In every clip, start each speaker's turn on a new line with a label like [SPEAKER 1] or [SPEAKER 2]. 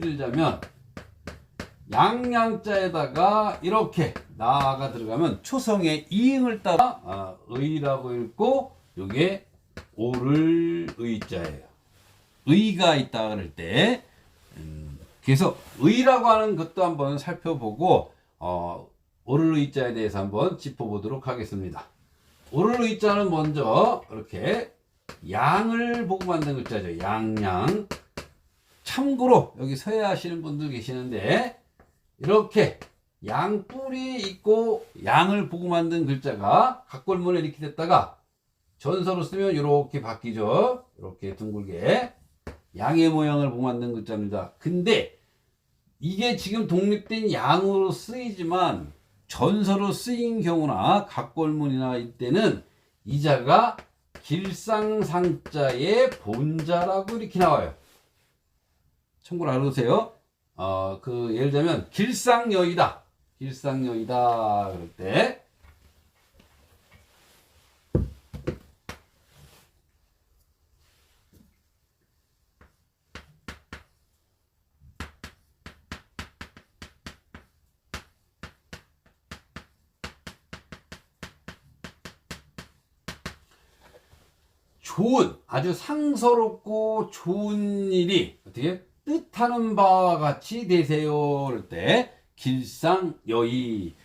[SPEAKER 1] 들자면 양양자에다가 이렇게 나가 들어가면 초성의 이응을 따라 의라고 읽고 요게 오를 의자예요. 의가 있다 그럴 때 그래서 의라고 하는 것도 한번 살펴보고 오를 의자에 대해서 한번 짚어보도록 하겠습니다. 오를 의자는 먼저 이렇게 양을 보고 만든 글자죠. 양양. 참고로 여기 서예하시는 분들 계시는데 이렇게 양뿔이 있고 양을 보고 만든 글자가 각골문에 이렇게 됐다가 전서로 쓰면 이렇게 바뀌죠. 이렇게 둥글게 양의 모양을 보고 만든 글자입니다. 근데 이게 지금 독립된 양으로 쓰이지만 전서로 쓰인 경우나 각골문이나 이때는 이 자가 길상상자의 본자라고 이렇게 나와요. 참고로 알아두세요. 예를 들면 길상여이다. 길상여이다 그럴 때 좋은, 아주 상서롭고 좋은 일이 어떻게 뜻하는 바와 같이 되세요 그럴 때 길상여의.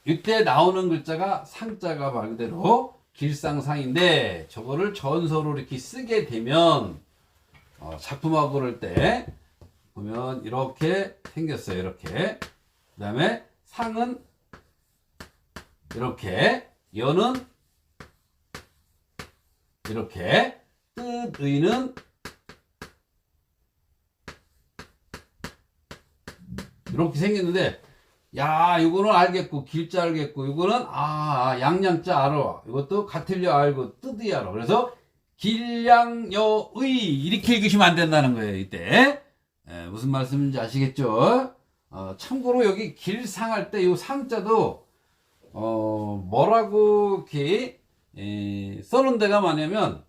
[SPEAKER 1] 이때 나오는 글자가 상자가 말 그대로 길상상인데 저거를 전서로 이렇게 쓰게 되면 작품하고 그럴 때 보면 이렇게 생겼어요. 이렇게. 그 다음에 상은 이렇게, 여는 이렇게, 뜻의는 이렇게 생겼는데, 야, 이거는 알겠고, 길자 알겠고, 이거는, 양양자 알아. 이것도 같을려 알고, 뜻이 알아. 그래서, 길양여의, 이렇게 읽으시면 안 된다는 거예요, 이때. 무슨 말씀인지 아시겠죠? 참고로 여기 길상할 때, 이 상자도, 뭐라고, 이렇게, 써놓은 데가 많냐면,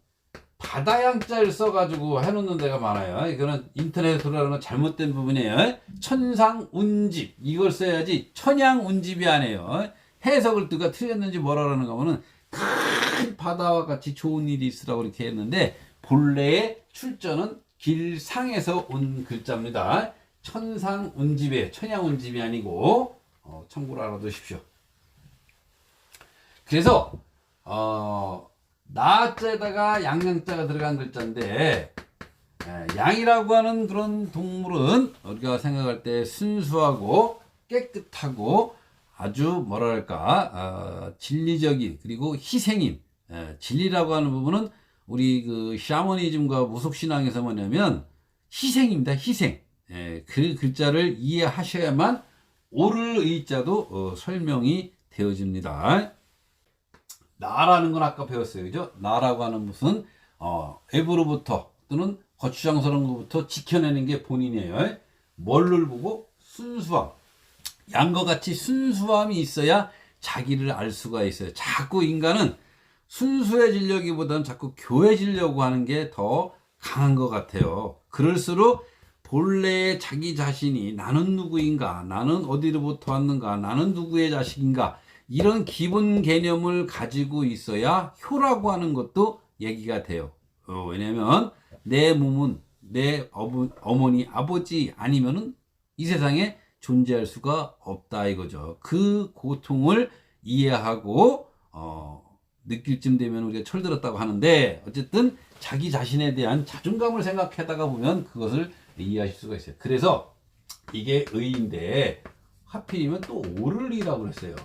[SPEAKER 1] 바다양자를 써가지고 해놓는 데가 많아요. 이거는 인터넷으로 하는 건 잘못된 부분이에요. 천상운집 이걸 써야지 천양운집이 아니에요. 해석을 누가 틀렸는지 뭐라는 거면은 큰 바다와 같이 좋은 일이 있으라고 이렇게 했는데 본래의 출전은 길상에서 온 글자입니다. 천상운집이에요. 천양운집이 아니고 참고로 알아두십시오. 그래서 나자에다가 양양자가 들어간 글자인데 양이라고 하는 그런 동물은 우리가 생각할 때 순수하고 깨끗하고 아주 뭐랄까 진리적인 그리고 희생인 진리라고 하는 부분은 우리 그 샤머니즘과 무속신앙에서 뭐냐면 희생입니다. 희생. 그 글자를 이해하셔야만 오를 의자도 설명이 되어집니다. 나라는 건 아까 배웠어요. 그죠? 나라고 하는 무슨, 외부로부터 또는 거추장스러운 것부터 지켜내는 게 본인이에요. 뭘를 보고? 순수함. 양과 같이 순수함이 있어야 자기를 알 수가 있어요. 자꾸 인간은 순수해지려기보다는 자꾸 교해지려고 하는 게 더 강한 것 같아요. 그럴수록 본래의 자기 자신이 나는 누구인가? 나는 어디로부터 왔는가? 나는 누구의 자식인가? 이런 기본 개념을 가지고 있어야 효라고 하는 것도 얘기가 돼요. 왜냐면 내 몸은 내 어머니, 아버지 아니면은 이 세상에 존재할 수가 없다 이거죠. 그 고통을 이해하고 느낄 쯤 되면 우리가 철들었다고 하는데 어쨌든 자기 자신에 대한 자존감을 생각하다가 보면 그것을 이해하실 수가 있어요. 그래서 이게 의인데 하필이면 또 오를이라고 그랬어요.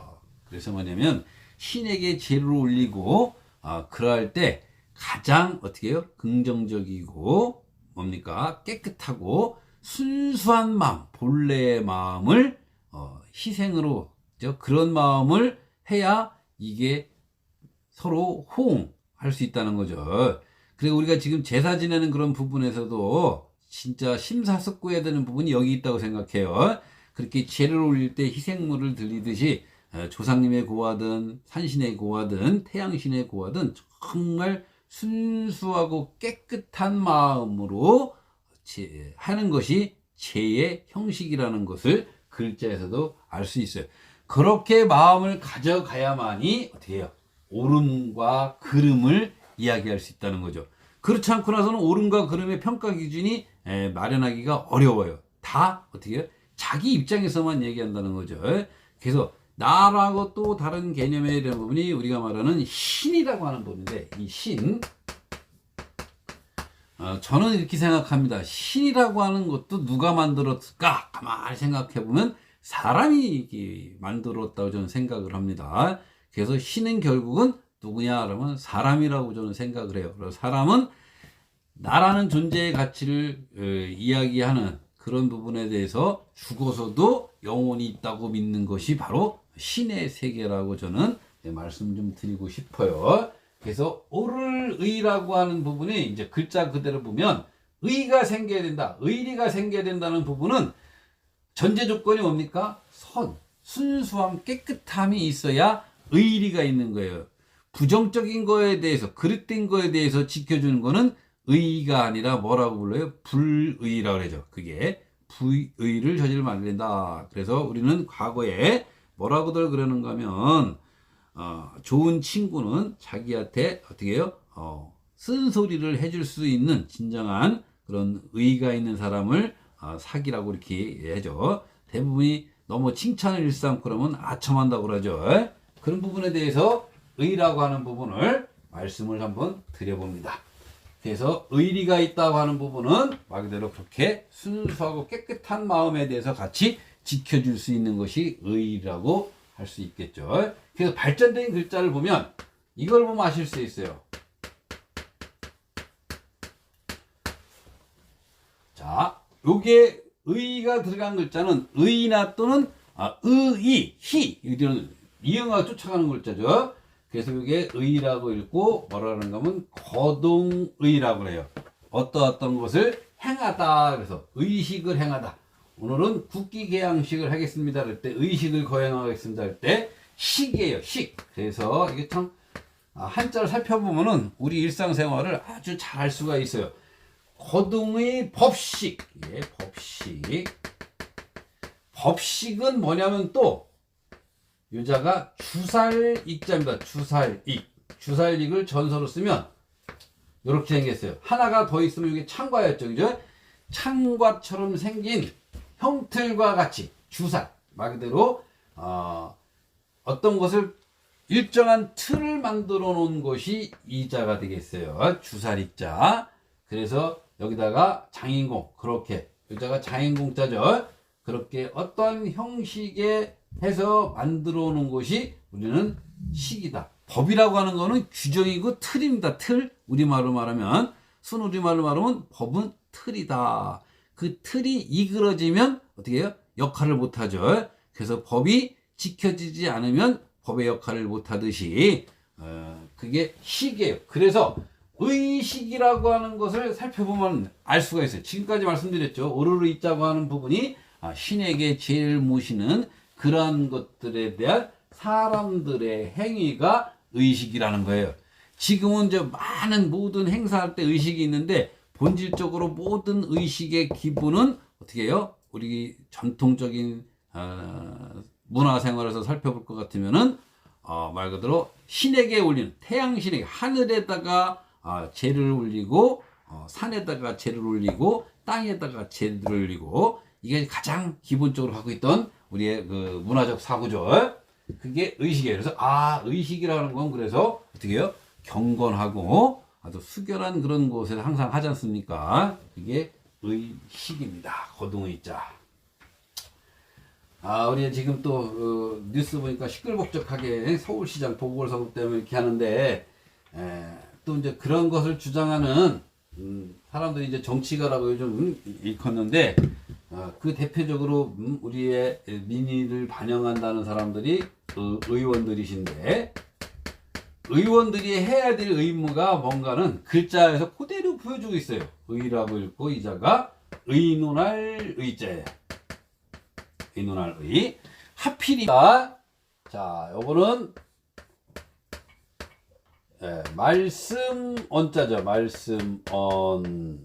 [SPEAKER 1] 그래서 뭐냐면 신에게 제를 올리고 그럴 때 가장 어떻게 해요? 긍정적이고 뭡니까? 깨끗하고 순수한 마음, 본래의 마음을 희생으로 그런 마음을 해야 이게 서로 호응할 수 있다는 거죠. 그리고 우리가 지금 제사 지내는 그런 부분에서도 진짜 심사숙고해야 되는 부분이 여기 있다고 생각해요. 그렇게 제를 올릴 때 희생물을 드리듯이 조상님의 고하든 산신의 고하든 태양신의 고하든 정말 순수하고 깨끗한 마음으로 하는 것이 죄의 형식이라는 것을 글자에서도 알 수 있어요. 그렇게 마음을 가져가야만이 어떻게 해요? 옳음과 그름을 이야기할 수 있다는 거죠. 그렇지 않고 나서는 옳음과 그름의 평가 기준이 마련하기가 어려워요. 다 어떻게 해요? 자기 입장에서만 얘기한다는 거죠. 그래서 나라고 또 다른 개념에 대한 부분이 우리가 말하는 신이라고 하는 부분인데, 이 신, 저는 이렇게 생각합니다. 신이라고 하는 것도 누가 만들었을까? 가만히 생각해보면 사람이 만들었다고 저는 생각을 합니다. 그래서 신은 결국은 누구냐 그러면 사람이라고 저는 생각을 해요. 그래서 사람은 나라는 존재의 가치를 이야기하는 그런 부분에 대해서 죽어서도 영혼이 있다고 믿는 것이 바로 신의 세계라고 저는 말씀 좀 드리고 싶어요. 그래서 옳을 의라고 하는 부분이 이제 글자 그대로 보면 의가 생겨야 된다, 의리가 생겨야 된다는 부분은 전제 조건이 뭡니까? 순수함, 깨끗함이 있어야 의리가 있는 거예요. 부정적인 거에 대해서, 그릇된 거에 대해서 지켜주는 거는 의가 아니라 뭐라고 불러요? 불의라고 그러죠. 그게 불의를 저지르면 안 된다. 그래서 우리는 과거에 뭐라고들 그러는가 하면 좋은 친구는 자기한테 어떻게 해요? 쓴소리를 해줄 수 있는 진정한 그런 의가 있는 사람을 사귀라고 이렇게 해죠. 대부분이 너무 칭찬을 일삼고 그러면 아첨한다고 그러죠. 그런 부분에 대해서 의라고 하는 부분을 말씀을 한번 드려봅니다. 그래서 의리가 있다고 하는 부분은 말 그대로 그렇게 순수하고 깨끗한 마음에 대해서 같이 지켜줄 수 있는 것이 의라고 할 수 있겠죠. 그래서 발전된 글자를 보면 이걸 보면 아실 수 있어요. 자, 요게 의가 들어간 글자는 의나 또는 의이, 희 이런 이응하고 쫓아가는 글자죠. 그래서 이게 의라고 읽고 뭐라는 거면 거동의라고 해요. 어떤 것을 행하다. 그래서 의식을 행하다. 오늘은 국기개양식을 하겠습니다. 할 때 의식을 거행하겠습니다. 할 때 식이에요. 식. 그래서 이게 참 한자를 살펴보면은 우리 일상생활을 아주 잘 할 수가 있어요. 거동의 법식. 예, 법식. 법식은 뭐냐면 또 유자가 주살익자입니다. 주살익. 주살익을 전서로 쓰면 이렇게 생겼어요. 하나가 더 있으면 이게 창과였죠. 그죠? 창과처럼 생긴 형틀과 같이 주살. 말 그대로 어떤 것을 일정한 틀을 만들어 놓은 것이 이자가 되겠어요. 주살익자. 그래서 여기다가 장인공. 그렇게 유자가 장인공자죠. 그렇게 어떤 형식의 해서 만들어 놓은 것이 우리는 식이다. 법이라고 하는 거는 규정이고 틀입니다. 틀. 우리말로 말하면, 순우리말로 말하면 법은 틀이다. 그 틀이 이그러지면 어떻게 해요? 역할을 못하죠. 그래서 법이 지켜지지 않으면 법의 역할을 못하듯이 그게 식이에요. 그래서 의식이라고 하는 것을 살펴보면 알 수가 있어요. 지금까지 말씀드렸죠. 오르르 있자고 하는 부분이 신에게 제일 모시는 그러한 것들에 대한 사람들의 행위가 의식이라는 거예요. 지금은 이제 많은 모든 행사할 때 의식이 있는데 본질적으로 모든 의식의 기본은 어떻게 해요? 우리 전통적인 문화생활에서 살펴볼 것 같으면은 말 그대로 신에게 올리는 태양신에게 하늘에다가 제를 올리고 산에다가 제를 올리고 땅에다가 제를 올리고 이게 가장 기본적으로 갖고 있던 우리의 그 문화적 사고죠. 그게 의식이에요. 그래서 의식이라는 건 그래서 어떻게 해요? 경건하고 아주 수결한 그런 곳에 항상 하지 않습니까? 이게 의식입니다. 거동의자. 우리 지금 또 뉴스 보니까 시끌벅적하게 서울시장 보궐선거 때문에 이렇게 하는데 또 이제 그런 것을 주장하는 사람들이 이제 정치가라고 요즘 일컫는데 그 대표적으로 우리의 민의를 반영한다는 사람들이 의원들이신데 의원들이 해야 될 의무가 뭔가는 글자에서 그대로 보여주고 있어요. 의라고 읽고 이자가 의논할 의자예요. 의논할 의. 하필이다. 자, 요거는 말씀 언자죠. 말씀 언.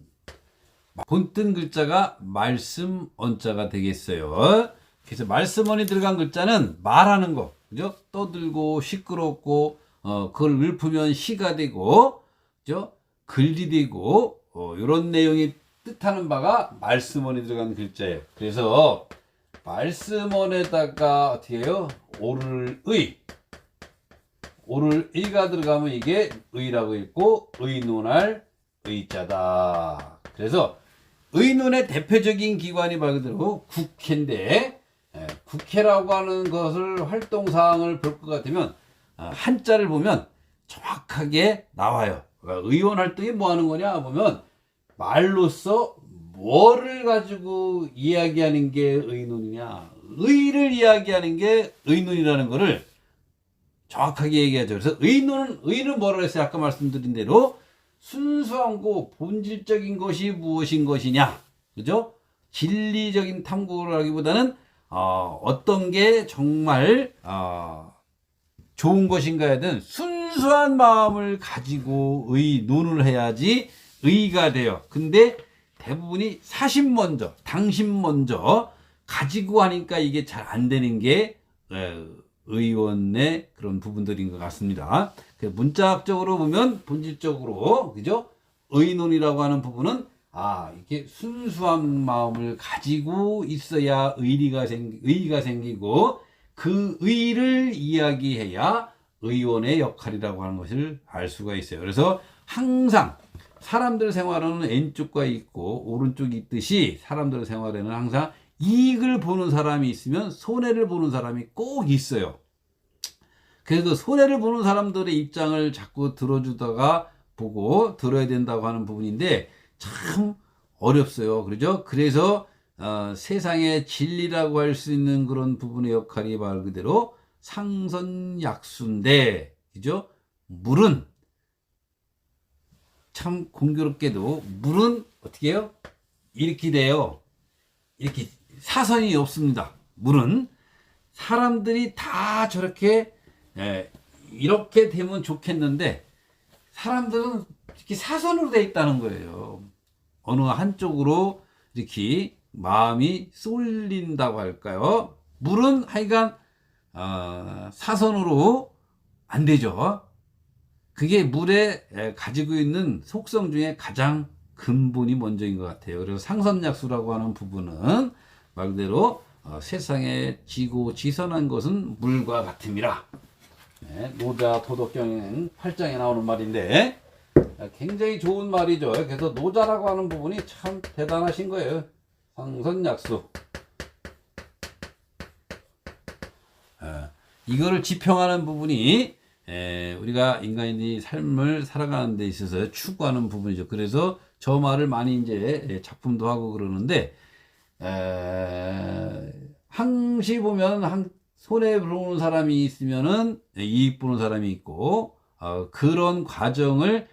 [SPEAKER 1] 본뜬 글자가 말씀 언자가 되겠어요. 그래서 말씀언이 들어간 글자는 말하는 거, 그죠? 떠들고 시끄럽고 그걸 읊으면 시가 되고, 그죠? 글이 되고 이런 내용이 뜻하는 바가 말씀언이 들어간 글자예요. 그래서 말씀언에다가 어떻게 해요? 오를 의가 들어가면 이게 의라고 읽고 의논할 의자다. 그래서 의논의 대표적인 기관이 말 그대로 국회인데, 국회라고 하는 것을 활동사항을 볼 것 같으면 한자를 보면 정확하게 나와요. 그러니까 의원 활동이 뭐 하는 거냐 보면 말로써 뭐를 가지고 이야기하는 게 의논이냐, 의를 이야기하는 게 의논이라는 거를 정확하게 얘기하죠. 그래서 의는 뭐라고 했어요? 아까 말씀드린 대로 순수하고 본질적인 것이 무엇인 것이냐, 그죠? 진리적인 탐구를 하기보다는 어떤 게 정말 좋은 것인가에 대한 순수한 마음을 가지고 의논을 해야지 의가 돼요. 근데 대부분이 사심 먼저, 당심 먼저 가지고 하니까 이게 잘 안 되는 게 의원의 그런 부분들인 것 같습니다. 문자학적으로 보면 본질적으로, 그죠? 의논이라고 하는 부분은 이게 순수한 마음을 가지고 있어야 의의가 생기고 그 의를 이야기해야 의원의 역할이라고 하는 것을 알 수가 있어요. 그래서 항상 사람들 생활에는 왼쪽과 있고 오른쪽이 있듯이 사람들 생활에는 항상 이익을 보는 사람이 있으면 손해를 보는 사람이 꼭 있어요. 그래서 손해를 보는 사람들의 입장을 자꾸 들어주다가 보고 들어야 된다고 하는 부분인데 참 어렵어요. 그러죠? 그래서 세상의 진리라고 할 수 있는 그런 부분의 역할이 말 그대로 상선약수인데, 그죠? 물은 참 공교롭게도 물은 어떻게 해요? 이렇게 돼요. 이렇게 사선이 없습니다. 물은 사람들이 다 저렇게 이렇게 되면 좋겠는데 사람들은 이렇게 사선으로 돼 있다는 거예요. 어느 한쪽으로 이렇게 마음이 쏠린다고 할까요? 물은 하여간 사선으로 안 되죠. 그게 물에 가지고 있는 속성 중에 가장 근본이 먼저인 것 같아요. 그래서 상선약수라고 하는 부분은 말 그대로 세상에 지고 지선한 것은 물과 같음이라. 노자 도덕경 8장에 나오는 말인데 굉장히 좋은 말이죠. 그래서 노자라고 하는 부분이 참 대단하신 거예요. 상선약수. 이거를 지평하는 부분이 우리가 인간의 삶을 살아가는 데 있어서 추구하는 부분이죠. 그래서 저 말을 많이 이제 작품도 하고 그러는데, 항시 보면 손해 보는 사람이 있으면은 이익 보는 사람이 있고, 그런 과정을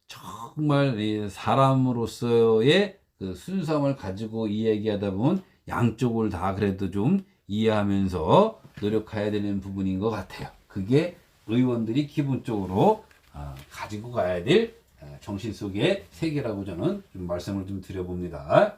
[SPEAKER 1] 정말 사람으로서의 그 순수함을 가지고 이야기하다 보면 양쪽을 다 그래도 좀 이해하면서 노력해야 되는 부분인 것 같아요. 그게 의원들이 기본적으로 가지고 가야 될 정신 속의 세계라고 저는 좀 말씀을 좀 드려봅니다.